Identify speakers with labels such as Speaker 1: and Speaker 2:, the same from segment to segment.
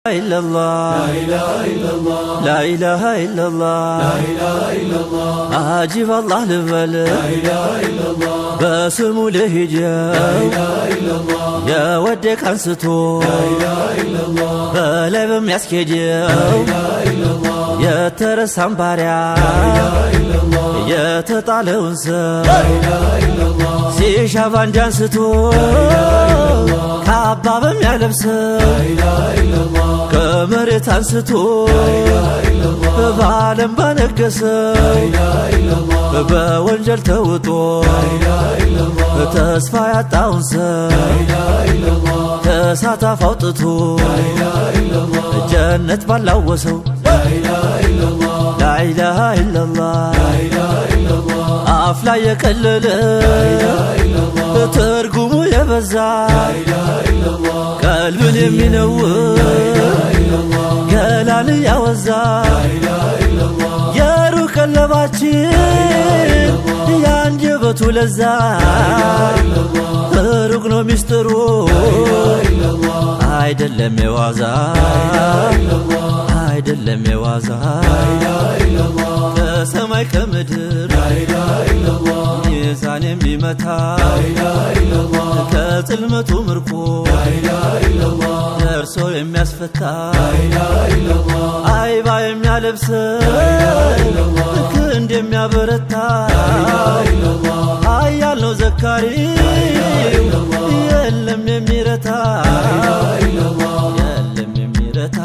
Speaker 1: إلا الله لا إله إلا الله لا إله إلا الله لا إله إلا الله عجيب الله لبل لا إله إلا الله باسمو لهجا لا إله إلا الله يا ودك أنستو لا إله إلا الله بلا بمياسكيجا لا إله إلا الله يا ترسام باريا لا إله إلا الله يا تطالونس لا إله إلا الله سيشافان جانستو لا إله إلا الله كعبا بميالبس لا إله إلا الله كمرت أنستو لا إله إلا الله بعلم بنقص لا إله إلا الله بونجل توتو لا إله إلا الله تسفى يطاونس لا إله إلا الله تساتا فوتتو لا إله إلا الله جنة بلاوسو لا إله إلا الله لا إله إلا الله لا إله إلا الله أفلا يكلل لا إله إلا الله ترقمو يبزا لا إله إلا الله قلب يمينور قلال يوزا لا إله إلا الله يا روح اللباتين يا انجبتو لزا ركنو مسترو አይደለም የዋዛ አይደለም የዋዛ ከሰማይ ከምድር ሚዛን የሚመታ ከጽልመቱ ምርኮ ደርሶ የሚያስፈታ አይባ የሚያለብስ ክንድ የሚያበረታ ኃያል ነው ዘካሪ የለም የሚረታ የለም የሚረታ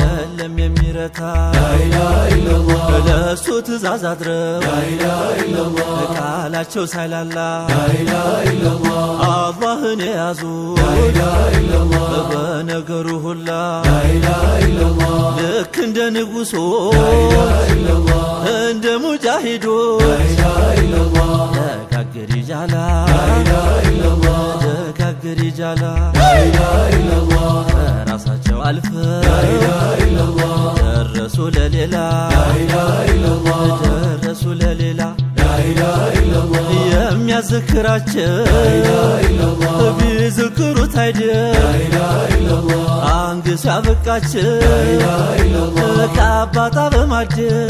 Speaker 1: የለም የሚረታ ለእሱ ትእዛዝ አድረው ቃላቸው ሳይላላ አላህን የያዙ በነገሩ ሁላ ልክ እንደ ንጉሶች እንደ ሙጃሂዶች ደጋግር ይጃላ ደጋግር ይጃላ ራሳቸው አልፈው ደረሱ ለሌላ ደረሱ ለሌላ የሚያዝክራቸው ቢዝክሩት አይደል አንግሱ ያበቃቸው ከአባጣ በማደር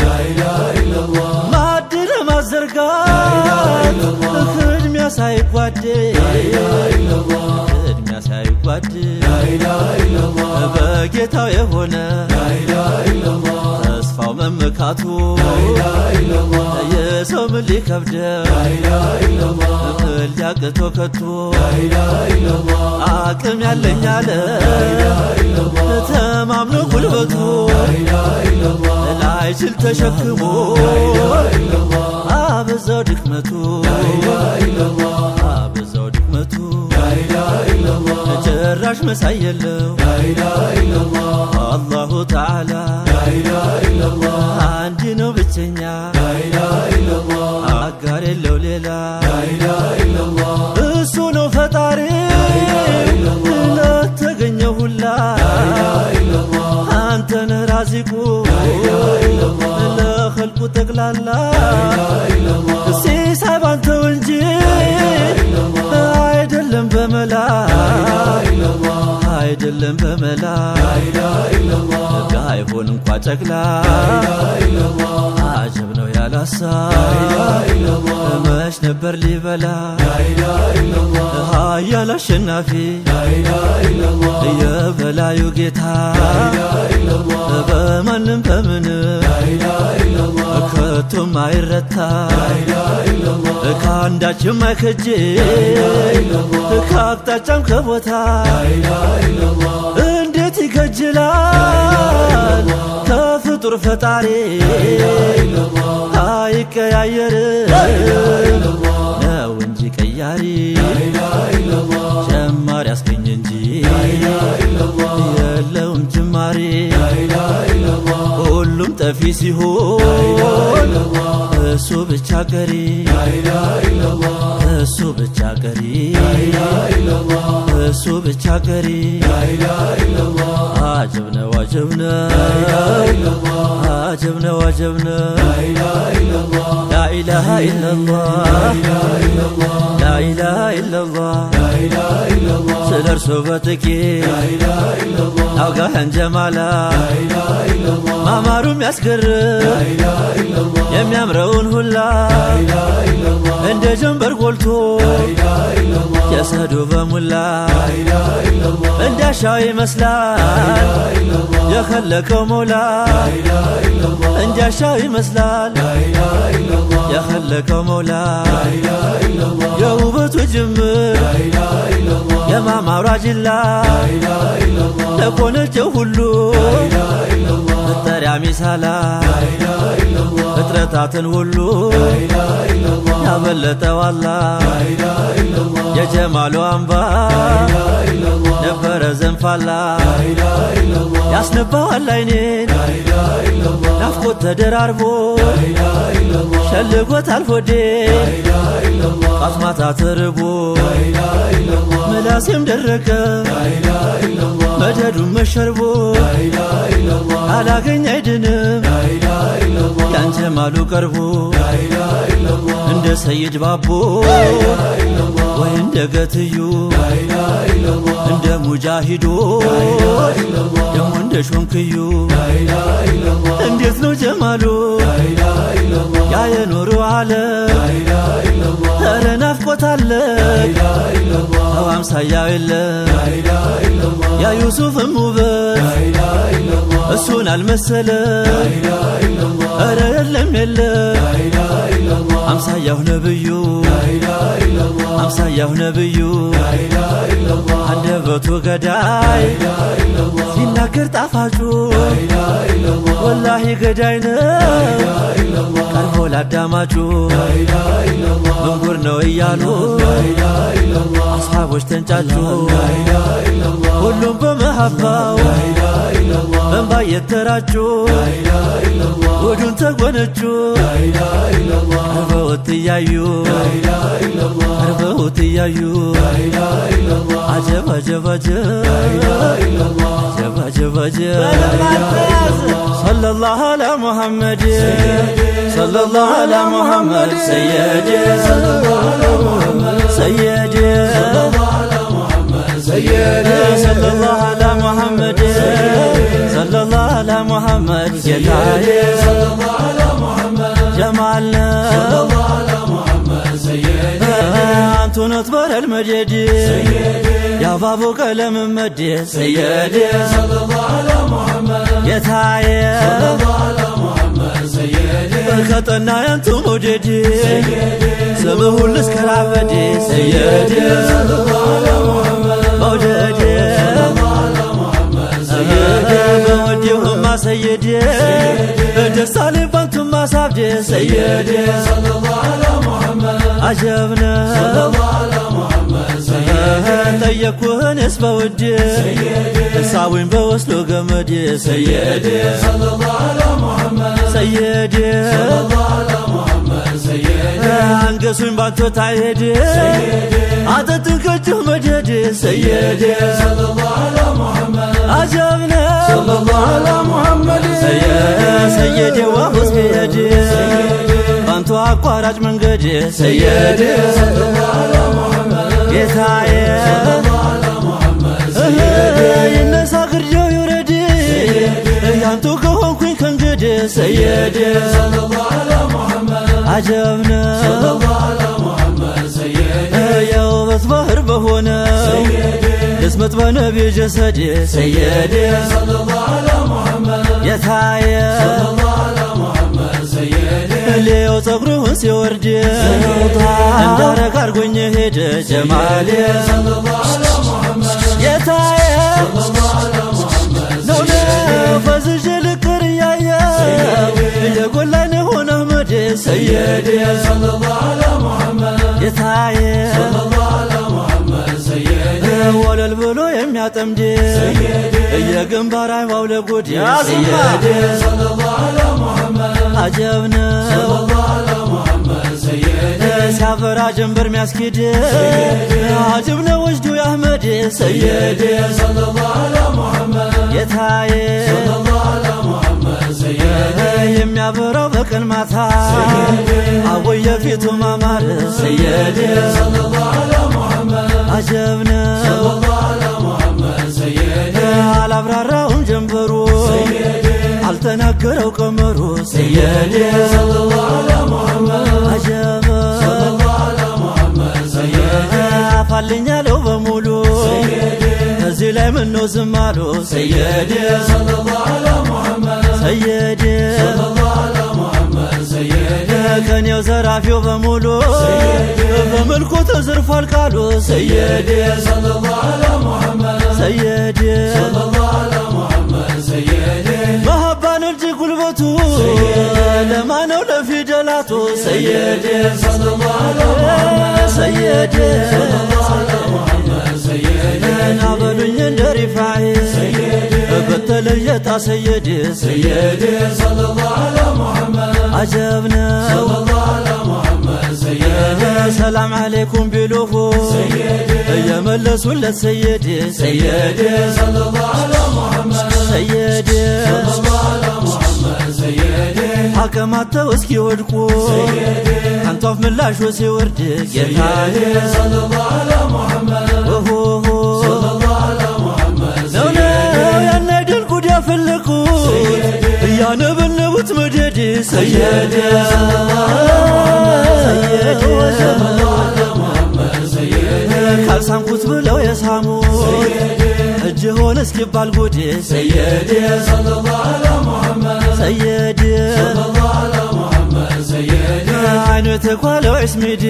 Speaker 1: ማዕድ ለማዘርጋት ቅድሚያ ሳይጓደል ቅድሚያ ሳይጓደል በጌታው የሆነ ተስፋው መመካቱ የሰው ምን ሊከብደው ምን ሊያቅቶ ከቶ አቅም ያለኝ አለ ተማምኖ ጉልበቱ ላይችል ተሸክሞ አበዛው ድክመቱ አበዛው ድክመቱ ጭራሽ መሳይ የለው አላሁ ተዓላ አንድ ነው ብቸኛ አጋር የለው ሌላ እሱ ነው ፈጣሪ ለተገኘ ሁላ አንተን ራዚቁ ለኸልቁ ጠቅላላ ሲሳይ ባንተው እንጂ አይደለም በመላ አይደለም በመላ ባይሆን እንኳ ጨቅላ አጀብ ነው ያላሳ መች ነበር ሊበላ ኃያል አሸናፊ የበላዩ ጌታ በማንም በምን ከቶም አይረታ ከአንዳችም አይከጅል ከአቅጣጫም ከቦታ እንዴት ይከጅላል ከፍጡር ፈጣሪ አይቀያየርም ነው እንጂ ቀያሪ ጀማሪ አስገኝ እንጂ የለውም ጅማሬ ሁሉም ጠፊ ሲሆን እሱ ብቻ ቀሪ እሱ ብቻ ቀሪ እሱ ብቻ ቀሪ አጀብ ነው አጀብ ነው አጀብ ነው አጀብ ነው ኢላሃ ኢለላህ ላ ኢላሃ ኢለላህ ስለ እርሱ በጥቂት አውጋኸን ጀማላ ማማሩም ያስገርም የሚያምረውን ሁላ እንደ ጀንበር ጎልቶ ጀሰዱ በሙላ እንዳሻው ይመስላል የኸለቀው መውላ እንዳሻው ይመስላል የኸለቀው መውላ የውበቱ ጅምር የማማሯ ጅላ ለኮነቸው ሁሉ መጠሪያ ሚሳላ ፍጥረታትን ሁሉ ያበለጠው አላህ የጀማሉ አምባ ነበረ ዘንፋላ ያስነባዋል አይኔን ናፍቆት ተደራርቦ ሸልጎታል ሆዴን ጧት ማታ ተርቦ ምላሴም ደረቀ መደዱም መሸርቦ አላገኝ አይድንም ያን ጀማሉ ቀርቦ እንደ ሰይድ ባቦ ወይ እንደ ገትዩ እንደ ሙጃሂዶች ደሞ እንደ ሾንክዩ እንዴት ነው ጀማሉ ያ የኖሩ ዓለም ኧረ ናፍቆት አለ አምሳያው የለም ያ ዩሱፍም ውበት እሱን አልመሰለ ኧረ የለም አምሳያው ነብዩ አምሳያው ነብዩ አንደበቱ ገዳይ ሲናገር ጣፋጩ ወላሂ ገዳይ ነው ቀርቦ ላዳማጩ መንጉር ነው እያሉ አስሓቦች ተንጫጩ ሁሉም በመሃባው በእንባ እየተራጩ ወዱን ተጎነጩ ቀርበውት እያዩ ቀርበውት እያዩ አጀብ አጀብ አጀብ አጀብ አጀብ ሰለላሁ ዐላ ሙሐመድ ሰለላሁ ዐላ ሙሐመድ ሰየድ ሰየድ ሰለላሁ ዐላ ሙሐመድ ሰለላሁ ዐላ ሙሐመድ ጌታዬ ጀማል ነው አንቱን አትበር አልመጀድ ያባቡ ቀለም መድ ሰየድ ጌታዬ ከጠና ያንቱ መውደድ ስምህ ሁሉ እስከራበድ ሰየድ መውደድ በወዴውማ ሰየድ ደሳሌ ባንቱማ ሳብድ ሰየድ አጀብ ነው ጠየኩህንስ በውድ ሳዊን በወስሎ ገመድ ሰየድ ሰየድ አንገሱኝ ባንቶ ታይሄድ አጠጡን ከእጅህ መደድ ሰየድ አጀብ ነው ሰየድ ዋሁስ ቢሄድ ባንቶ አቋራጭ መንገድ ሰየድ ጌታዬ ይነሳ ግርጃው ይውረድ ያንቱ ከሆንኩኝ ከእንግድ ሰየድ አጀብ ነው የውበት ባህር በሆነው ልስመት በነቢ ጀሰድ ሰየድ ጌታዬ ሌው ጸጉሩን ሲወርድ እንዳረግ አርጎኝ ሄደ ጀማሌ ጌታዬ ነው ፈዝዤ ልቅር እያየው የጎላን የሆነ አህመድ ሰየድ ጌታዬ ወለል ብሎ የሚያጠምድ የግንባር አይዋው ለጉድ ሰየድ አጀብ ነው ሲያፈራ ጀንበር ሚያስኪድ አጅብ ነው ወጅዱ የአህመድ ሰየድ ጌታዬ የሚያበራው በቀን ማታ አወይ ቤቱ ማማር ሰየዴ ሰለላሁ ዐላ ሙሐመድ አጀብነ ሰለላሁ ዐላ ሙሐመድ ሰየዴ አላብራራውም ጀንበሩ ሰየዴ አልተናገረው ቀመሩ ሰየዴ ሰለላሁ ዐላ ሙሐመድ አጀበ ሰለላሁ ዐላ ሙሐመድ ሰየዴ አፋልኛለው በሙሉ ሰየዴ እዚህ ላይ ምነው ዝም አሉ ሰየዴ ሰለላሁ ዐላ ሙሐመድ ሰየዴ ሰለላሁ ዐላ ሙሐመድ ሰየዴ ከኔው ዘራፊው በሙሉ በመልኩ ተዘርፏል ቃሉ ሰየዴ ሰለላሁ ዐላ ሙሐመድ ሰየዴ ሰለላሁ ዐላ ሙሐመድ ሰየዴ መሐባን እጅ ጉልበቱ ለማነው ለፊደላቱ ሰየዴ ሰለላሁ ዐላ ሙሐመድ ሰየዴ ሰለላሁ ዐላ ሙሐመድ ሰየዴ ናበሉኝ እንደ ሪፋዒ በተለየታ ሰየዴ ሰየዴ ሰለላሁ ዐላ ሙሐመድ አጀብነ ሰለላሁ ዐላ ሙሐመድ ሰየዴ ሰላም አለይኩም ቢሉሁ እየመለሱለት ሰየዴ ሰየዴ ሰለላሁ ዐላ ሙሐመድ ሰየዴ ሰለላሁ ዐላ ሙሐመድ ሰየዴ አቀማተው እስኪ ወድቁ አንቷፍ ምላሹ ሲወርድ ጌታዬ ሰለላሁ ዐላ ሙሐመድ ሰለላሁ ዐላ ሙሐመድ ያናደልኩት ያፈለቁት እያነበነቡት መደድ ሰየዴ ሰየዴ ሰለላሁ ዐላ ሙሐመድ ሰየዴ ካልሳምኩት ብለው የሳሙት እጅ ሆነ እስኪባል ጉድ ሰየዴ ሰለላሁ ዐላ ሙሐመድ ሰየዴ ሰለላሁ ዐላ ሙሐመድ ሰየዴ አይኑ የተኳለው ዒስሚድ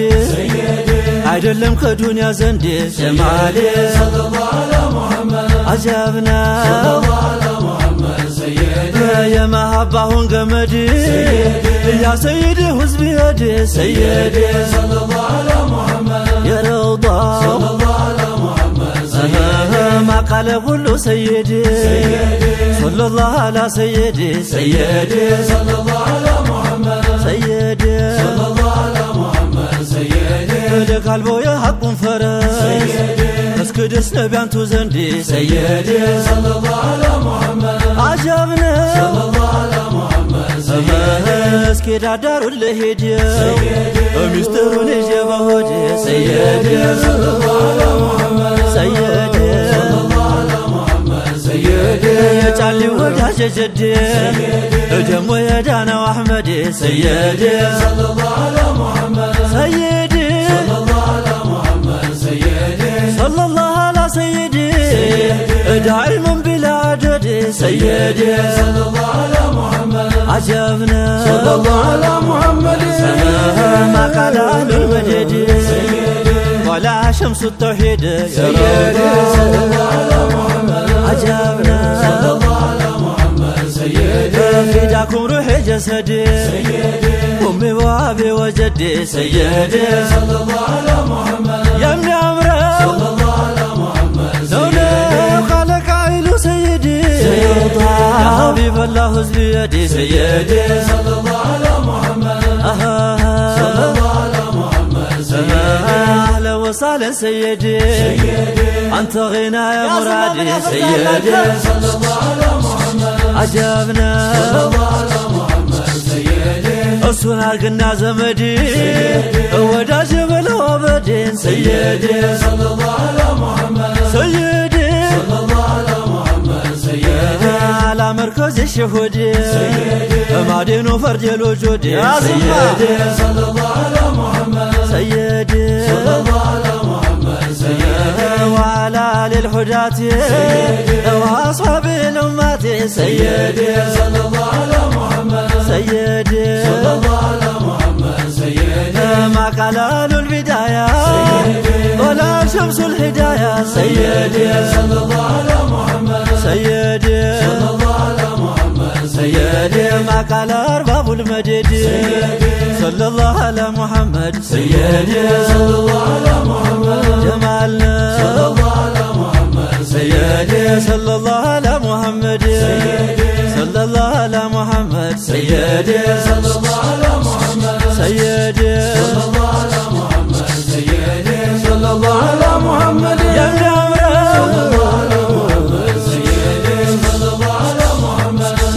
Speaker 1: አይደለም ከዱንያ ዘንድ ጀማሌ ሰለላሁ ዐላ ሙሐመድ አጀብና ሰለላሁ ዐላ ሙሐመድ ሰየዴ የመሐባሁን ገመድ ያ ሰይድ ሕዝብ ሄድ ሰየዴ ሰለላሁ ዐላ ሙሐመድ የረውዳ ሰለላሁ ዐላ ሙሐመድ ሰየዴ ማቃለ ሁሉ ሰየዴ ሰለላሁ ዐላ ሰየዴ ሰየዴ ሰለላሁ ዐላ ሙሐመድ ሰየዴ ሰለላሁ ዐላ ሙሐመድ ሰየዴ ለካልበው የሐቁን ፈረስ እስክድስ ነቢያንቱ ዘንድ ሰየዴ ሰለላሁ ዐላ ሙሐመድ አጀብነ ሰለላሁ ዐላ ሙሐመድ ሰየዴ እስኪ ዳዳሩን ለሄደው ሚስጥሩን ይዤ በሆዴ ሰየዴ ሰለላሁ ዐላ ሙሐመድ ሰየዴ ሰለላሁ ዐላ ሙሐመድ ሰየዴ የጫሊ ወዳጅ ጀዴ ደሞ የዳነው አሕመድ ሰየዴ ሰለላሁ ዐላ ሙሐመድ ሰየዴ ሰለላሁ ዐላ ሙሐመድ ሰየዴ ሰለላሁ ዐላ ሰየዴ ዳኢመን ቢላ አደድ ሰየዴ ሰለላሁ ዐላ ሙሐመድ አጀብነ ሰለላሁ ዐላ ሙሐመድ ማቃለ አህሉል መደድ ወላ ሸምሱ ተውሒድ ሰየዴ ሰለላሁ ዐላ ሙሐመድ አጀብነ ሰለላሁ ዐላ ሙሐመድ ሰየዴ ፊዳኩም ሩሒ ጀሰድ ኡሚ ወአቢ ወጀድ ሰየዴ ሰለላሁ ዐላ ሙሐመድ የሚያምረው ሰለላሁ ዐላ ሙሐመድ ነው ኻለቅ ኃይሉ ሰየዴ ሐቢብ አላህ ሕዝብ የዲ ሰየዴ ሰለላሁ ዐላ ሙሐመድ ሰለላሁ ዐላ ሙሐመድ ሰየዴ አህለ ወሳለን ሰየዴ አንተ ጊና ያ ሙራዲ ሰየዴ ሰለላሁ ዐላ ሙሐመድ አጀብነ ሰለላሁ ዐላ ሙሐመድ ሰየዴ እሱን አርግና ዘመድ ወዳጅ በለው አበዴን ሰየዴ ሰለላሁ ዐላ ሙሐመድ ሰየዴ ሰለላሁ ዐላ ሙሐመድ ሰየዴ አላ መርከዝ የሸሁድ ማዴኑ ፈርጀሎ ጆድ ሰየዴ ሰለላሁ ዐላ ሙሐመድ ሰየዴ ሰለላሁ ዐላ ሙሐመድ ሰየዴ ወዐላ አሊል ሁዳት ወአስሓብ ልኡማት ሰየዴ ሰለላሁ ዐላ ሙሐመድ ሰየዴ ሰለላሁ ዐላ ሙሐመድ ሰየዴ ማቃለ አህሉል ቢዳያ ወላ ሸምሱል ሂዳያ ሰየዴ ሰለላሁ ዐላ ሙሐመድ ሰየዴ ሰለላሁ ዐላ ሙሐመድ ሰየዴ ማቃለ አርባቡል መደድ ሰለላሁ ዐላ ሙሐመድ ሰየዴ ሰለላሁ ዐላ ሙሐመድ ጀማልነ ሰለላሁ ዐላ ሙሐመድ ሰየዴ ሰለላሁ ዐላ ሙሐመድ ሰለላሁ ዐላ ሙሐመድ ሰየዴ ሰለላሁ ዐላ ሙሐመድ ሰየዴ ሰለላሁ ዐላ ሙሐመድ ሰየዴ ሰለላሁ ዐላ ሙሐመድ የሚያምረው ሰለላሁ ዐላ ሙሐመድ ሰየዴ ሰለላሁ ዐላ ሙሐመድ